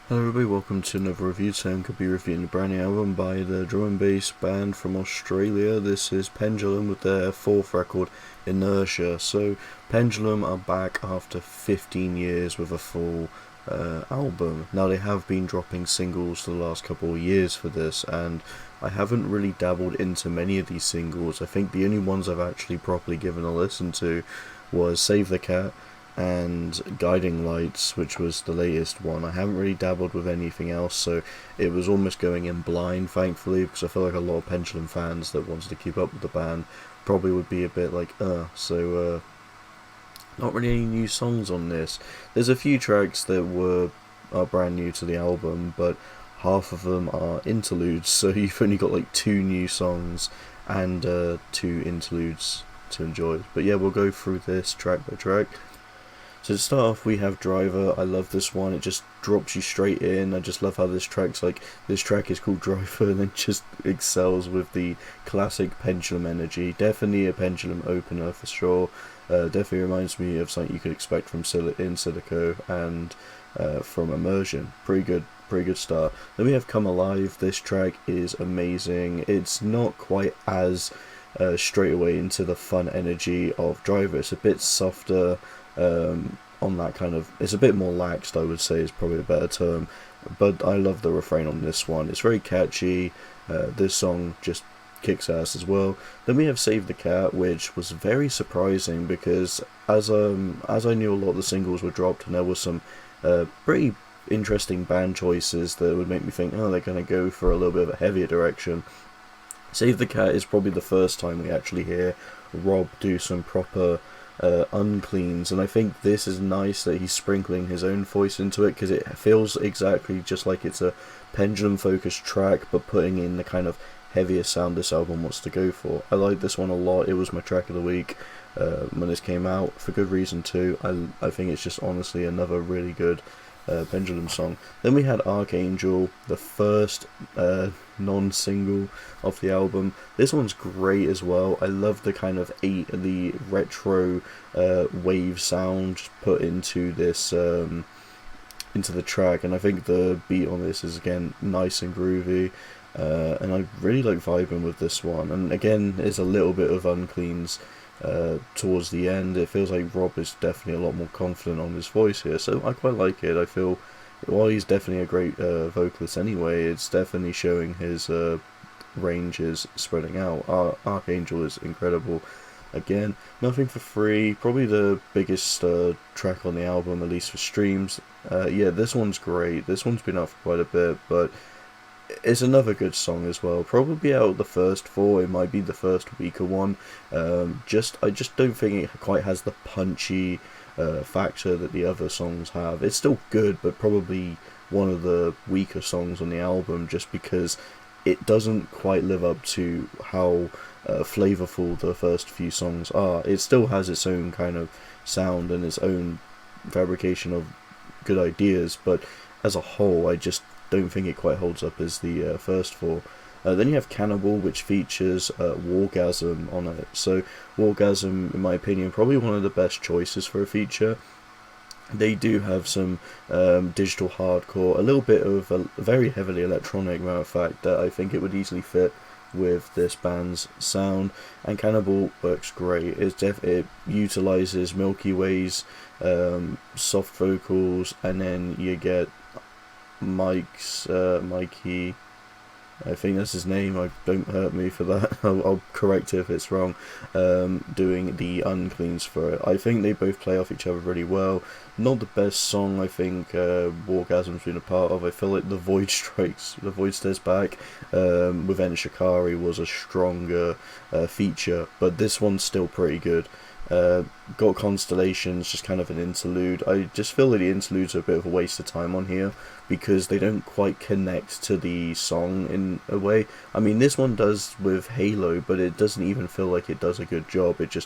Hello everybody, welcome to another review. Today I'm going to be reviewing a brand new album by the drum and bass band from Australia. This is Pendulum with their fourth record, Inertia. So Pendulum are back after 15 years with a full album. Now they have been dropping singles the last couple of years for this, and I haven't really dabbled into many of these singles. I think the only ones I've actually properly given a listen to was Save the Cat and Guiding Lights, which was the latest one. I haven't really dabbled with anything else, so it was almost going in blind, thankfully, because I feel like a lot of Pendulum fans that wanted to keep up with the band probably would be a bit like, not really any new songs on this. There's a few tracks that are brand new to the album, but half of them are interludes, so you've only got like two new songs and two interludes to enjoy. But yeah, we'll go through this track by track. So to start off, we have Driver. I love this one. It just drops you straight in. I just love how this track is called Driver, and then just excels with the classic Pendulum energy. Definitely a Pendulum opener for sure. Definitely reminds me of something you could expect from In Silico and from Immersion. Pretty good start. Then we have Come Alive. This track is amazing. It's not quite as straight away into the fun energy of Driver. It's a bit softer. On that kind of, it's a bit more laxed, I would say, is probably a better term, but I love the refrain on this one. It's very catchy. This song just kicks ass as well. Then we have Save the Cat, which was very surprising because as I knew a lot of the singles were dropped, and there was some pretty interesting band choices that would make me think, oh, they're going to go for a little bit of a heavier direction. Save the Cat is probably the first time we actually hear Rob do some proper uncleans, and I think this is nice that he's sprinkling his own voice into it, because it feels exactly just like it's a Pendulum focused track, but putting in the kind of heavier sound this album wants to go for. I like this one a lot. It was my track of the week when this came out, for good reason too. I think it's just honestly another really good Pendulum song. Then we had Archangel, the first non-single of the album. This one's great as well. I love the kind of the retro wave sound put into this into the track, and I think the beat on this is again nice and groovy. And I really like vibing with this one. And again, there's a little bit of uncleans towards the end. It feels like Rob is definitely a lot more confident on his voice here, so I quite like it. I feel, while he's definitely a great vocalist anyway, it's definitely showing his range is spreading out. Archangel is incredible. Again, Nothing for Free, probably the biggest track on the album, at least for streams. Yeah, this one's great. This one's been out for quite a bit, but it's another good song as well. Probably out of the first four, it might be the first weaker one. I just don't think it quite has the punchy factor that the other songs have. It's still good, but probably one of the weaker songs on the album, just because it doesn't quite live up to how flavorful the first few songs are. It still has its own kind of sound and its own fabrication of good ideas, but as a whole, I just don't think it quite holds up as the first four. Then you have Cannibal, which features Wargasm on it. So Wargasm, in my opinion, probably one of the best choices for a feature. They do have some digital hardcore, a little bit of a very heavily electronic, matter of fact, that I think it would easily fit with this band's sound. And Cannibal works great. It utilizes Milky Way's soft vocals, and then you get Mikey, I think that's his name, don't hurt me for that, I'll correct it if it's wrong, doing the uncleans for it. I think they both play off each other really well. Not the best song I think Wargasm's been a part of. I feel like The Void Stares Back with En Shikari was a stronger feature, but this one's still pretty good. Got Constellations, just kind of an interlude. I just feel that the interludes are a bit of a waste of time on here, because they don't quite connect to the song in a way. I mean, this one does with Halo, but it doesn't even feel like it does a good job. It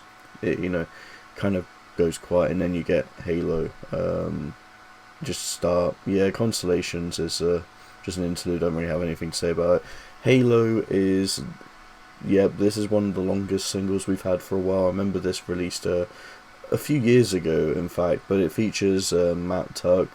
kind of goes quiet, and then you get Halo. Constellations is just an interlude. I don't really have anything to say about it. Halo is, this is one of the longest singles we've had for a while. I remember this released a few years ago, in fact, but it features Matt Tuck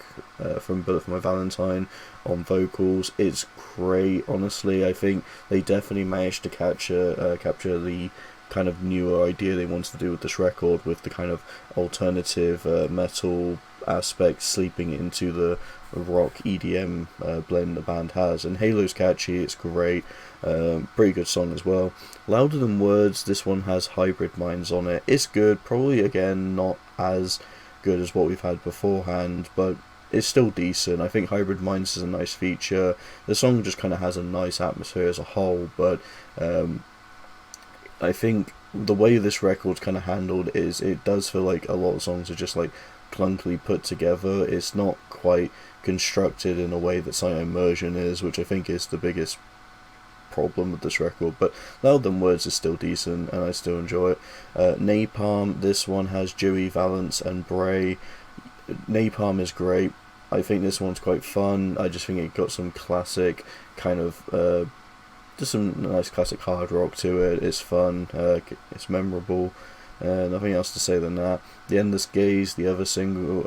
from Bullet For My Valentine on vocals. It's great, honestly. I think they definitely managed to capture the kind of newer idea they wanted to do with this record, with the kind of alternative metal aspect sleeping into the rock EDM blend the band has. And Halo's catchy, it's great, pretty good song as well. Louder Than Words, this one has Hybrid Minds on it. It's good, probably again not as good as what we've had beforehand, but it's still decent. I think Hybrid Minds is a nice feature. The song just kind of has a nice atmosphere as a whole, but I think the way this record's kind of handled is it does feel like a lot of songs are just like clunkily put together. It's not quite constructed in a way that Silent Immersion is, which I think is the biggest problem with this record. But Louder Than Words is still decent and I still enjoy it. Napalm, this one has Joey Valance and Bray. Napalm is great. I think this one's quite fun. I just think it got some classic kind of just some nice classic hard rock to it. It's fun, it's memorable, nothing else to say than that. The Endless Gaze, the other single,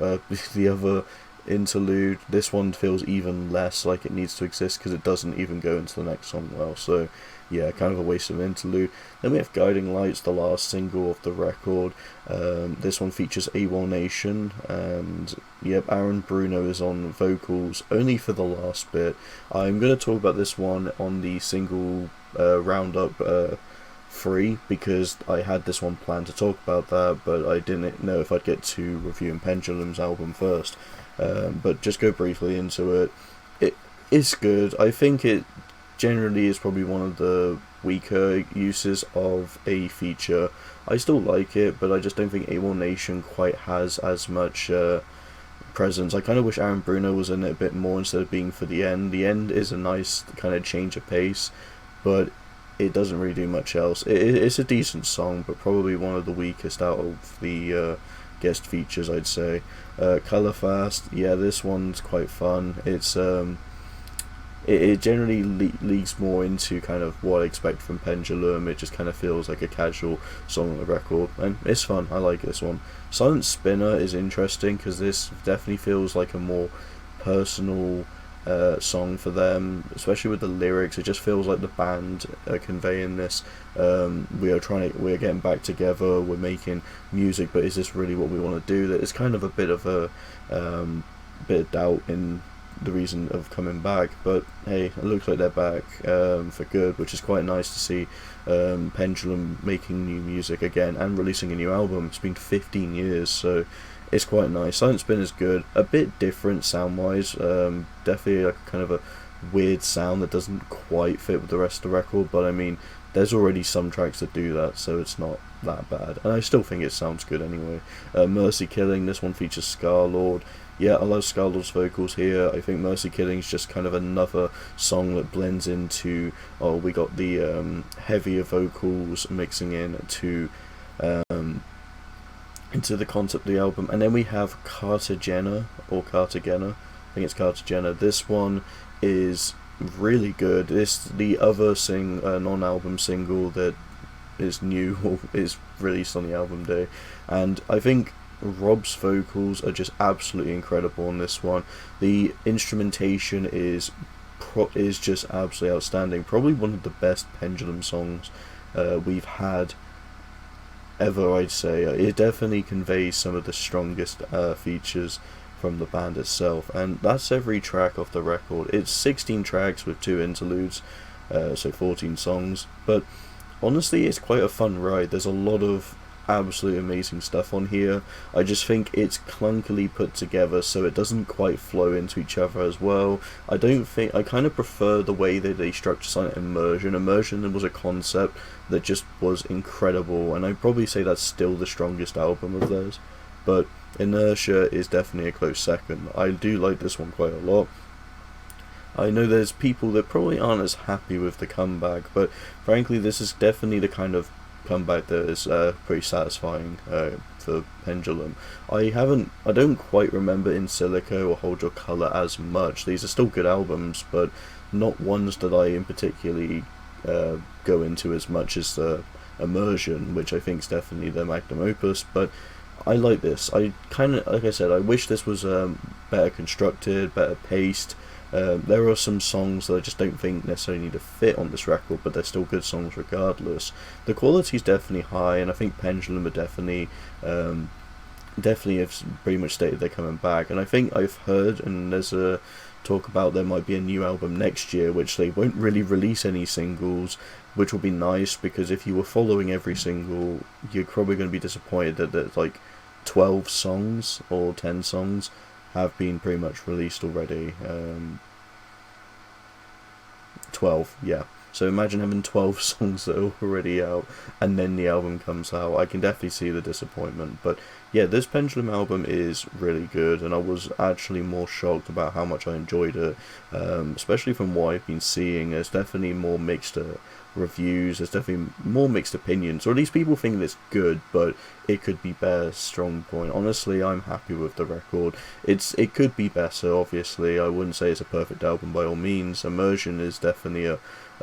the other interlude, this one feels even less like it needs to exist because it doesn't even go into the next song well, so yeah, kind of a waste of an interlude. Then we have Guiding Lights, the last single of the record. This one features AWOLNATION, and yep, Aaron Bruno is on vocals only for the last bit. I'm going to talk about this one on the single roundup 3, because I had this one planned to talk about that, but I didn't know if I'd get to reviewing Pendulum's album first. But just go briefly into it. It's good. I think it generally is probably one of the weaker uses of a feature. I still like it, but I just don't think AWOLNATION quite has as much presence. I kind of wish Aaron Bruno was in it a bit more instead of being for the end. The end is a nice kind of change of pace, but it doesn't really do much else. It's a decent song, but probably one of the weakest out of the guest features, I'd say. Color Fast, yeah, this one's quite fun. It's it generally leads more into kind of what I expect from Pendulum. It just kind of feels like a casual song on the record, and it's fun. I like this one. Silent Spinner is interesting because this definitely feels like a more personal song for them, especially with the lyrics. It just feels like the band are conveying this. We're getting back together. We're making music, but is this really what we want to do? That is kind of a bit of a bit of doubt in the reason of coming back, but hey, it looks like they're back for good, which is quite nice to see. Pendulum making new music again and releasing a new album. It's been 15 years, so it's quite nice. Silent Spin is good, a bit different sound wise, definitely like kind of a weird sound that doesn't quite fit with the rest of the record, but I mean, there's already some tracks that do that, so it's not that bad, and I still think it sounds good anyway. Mercy Killing, this one features Scar-Lord. Yeah, I love Scar-Lord's vocals here. I think Mercy Killing is just kind of another song that blends into, we got the heavier vocals mixing in to into the concept of the album. And then we have Cartagena, I think it's Cartagena. This one is really good. It's the other non-album single that is new, or is released on the album day, and I think Rob's vocals are just absolutely incredible on this one. The instrumentation is just absolutely outstanding. Probably one of the best Pendulum songs we've had ever, I'd say. It definitely conveys some of the strongest features from the band itself, and that's every track off the record. It's 16 tracks with 2 interludes, so 14 songs, but honestly it's quite a fun ride. There's a lot of absolutely amazing stuff on here. I just think it's clunkily put together, so it doesn't quite flow into each other as well. I kind of prefer the way that they structure Silent Immersion. Immersion was a concept that just was incredible, and I'd probably say that's still the strongest album of theirs, but Inertia is definitely a close second. I do like this one quite a lot. I know there's people that probably aren't as happy with the comeback, but frankly this is definitely the kind of comeback that is pretty satisfying for Pendulum. I don't quite remember In Silico or Hold Your Colour as much. These are still good albums, but not ones that I in particularly go into as much as Immersion, which I think is definitely their magnum opus. But I like this. I kind of, like I said, I wish this was better constructed, better paced. There are some songs that I just don't think necessarily need to fit on this record, but they're still good songs regardless. The quality's definitely high, and I think Pendulum are definitely have pretty much stated they're coming back. And I think I've heard, and there's a talk about there might be a new album next year, which they won't really release any singles, which will be nice because if you were following every single, you're probably going to be disappointed that there's like 12 songs or 10 songs have been pretty much released already. 12, yeah. So imagine having 12 songs that are already out and then the album comes out. I can definitely see the disappointment. But yeah, this Pendulum album is really good, and I was actually more shocked about how much I enjoyed it, especially from what I've been seeing. There's definitely more mixed reviews, there's definitely more mixed opinions, or at least people think it's good, but it could be better. Strong point. Honestly, I'm happy with the record. It could be better, obviously. I wouldn't say it's a perfect album by all means. Immersion is definitely a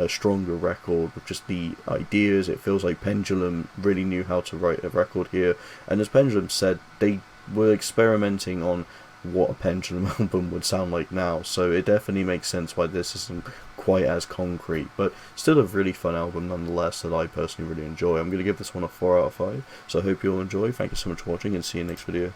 stronger record with just the ideas. It feels like Pendulum really knew how to write a record here, and as Pendulum said, they were experimenting on what a Pendulum album would sound like now, so it definitely makes sense why this isn't quite as concrete, but still a really fun album nonetheless that I personally really enjoy. I'm going to give this one a 4 out of 5, so I hope you all enjoy. Thank you so much for watching, and see you next video.